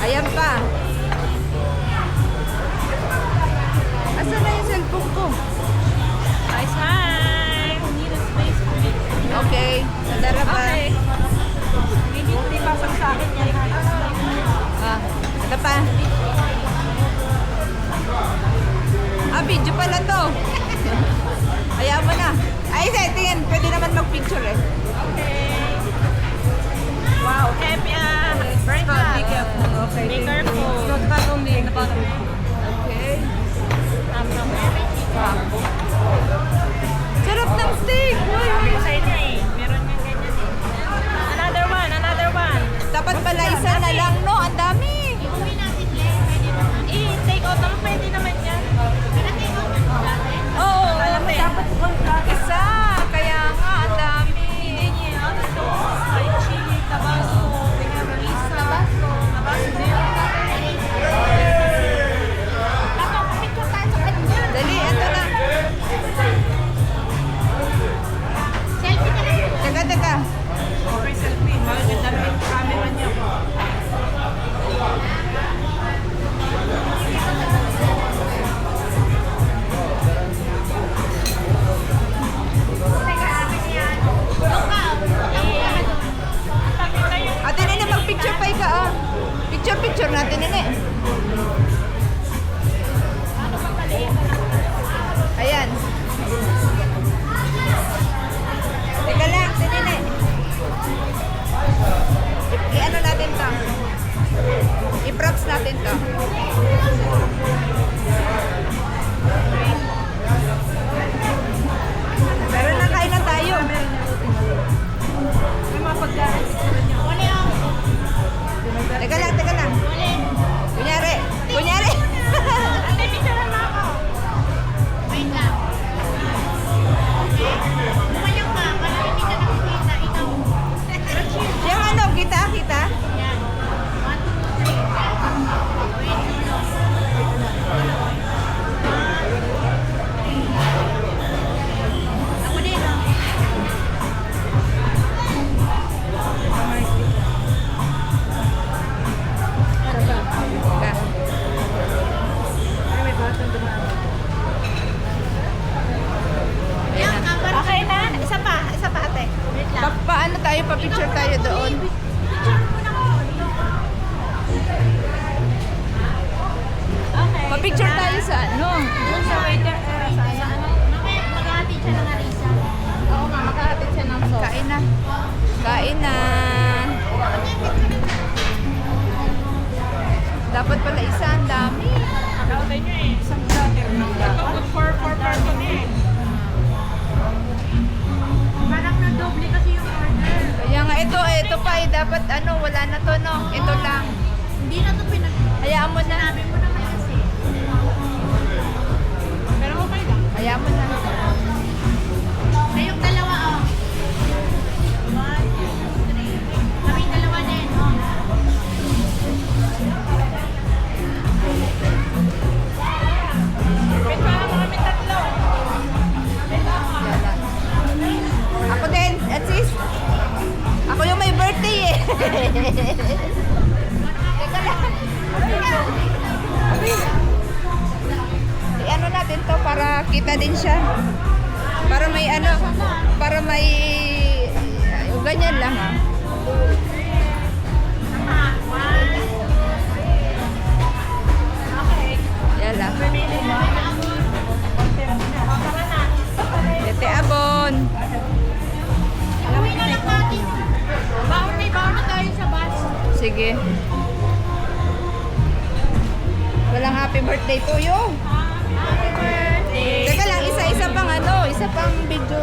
Ayan pa. Asan na yung cellphone ko? Guys, hi! We need a space for me. Okay. Sandara pa. Okay. Hindi pasok sa akin yan. Ah, ito pa. Ah, video pala to. Ayaw mo na. Ay, tingin. Pwede naman mag-picture eh. Okay. Wow, happy birthday. Be careful. Okay. Be careful. not only in the bottom. Okay. Wow. Sarap ng steak. Yung side niya eh. Meron yung ganyan eh. Another one, another one. Dapat pala isa na lang, no? Ang dami. I-take out naman, pwede naman yan. Oo. Malaki. Isa. Kaya nga, ang dami. Hindi niya. Ano to? Ay, chili, tabasco. Tabasco. Dali, ito na. Teka, teka. Okay, selfie. Maganda yung camera niya. Ate Nene, mag-picture pa ka ah. Picture natin, Nene. Ayan. Teka lang, si Nene. I-ano natin to. I-props natin to. Pero nakain na tayo. May mga pagkain. Teka lang. Kunyari. Ate, picturean mo ako. Yung ano, kita? Ka. Okay na? Isa pa ate. Wait lang. Paano tayo? Pa-picture tayo doon. Okay. Pa-picture tayo sa ano? Doon sa waiter. Sa ano? Maghahatid siya ng arisa. Oo nga, maghahatid siya ng sauce. Kain na. Dapat pala isa, ang dami. Nakauntay niyo eh. Isang platter ng dapat. For person eh. Parang na-doble kasi yung order. Kaya nga, ito pa eh. Dapat ano, wala na to, no? Ito lang. Hindi na ito Hayaan mo na. Sinabi mo naman kasi. Pero okay lang. Hayaan mo na. Kayong dalawa oh. 1, 2, 3. Kami dalawa din oh. Wait, parang kami tatlo. Yala. Ako din, at sis. Ako yung may birthday eh. Teka lang. I-ano natin to para kita din siya. Para may ano, para may ganyan lang ah. Okay. Yala. Pumili mo. Tara na. Ete abon. Uwi na lang natin. Baon na tayo sa bus. Sige. Walang happy birthday to you. Happy birthday. Teka lang, isa pang ano, isa pang video.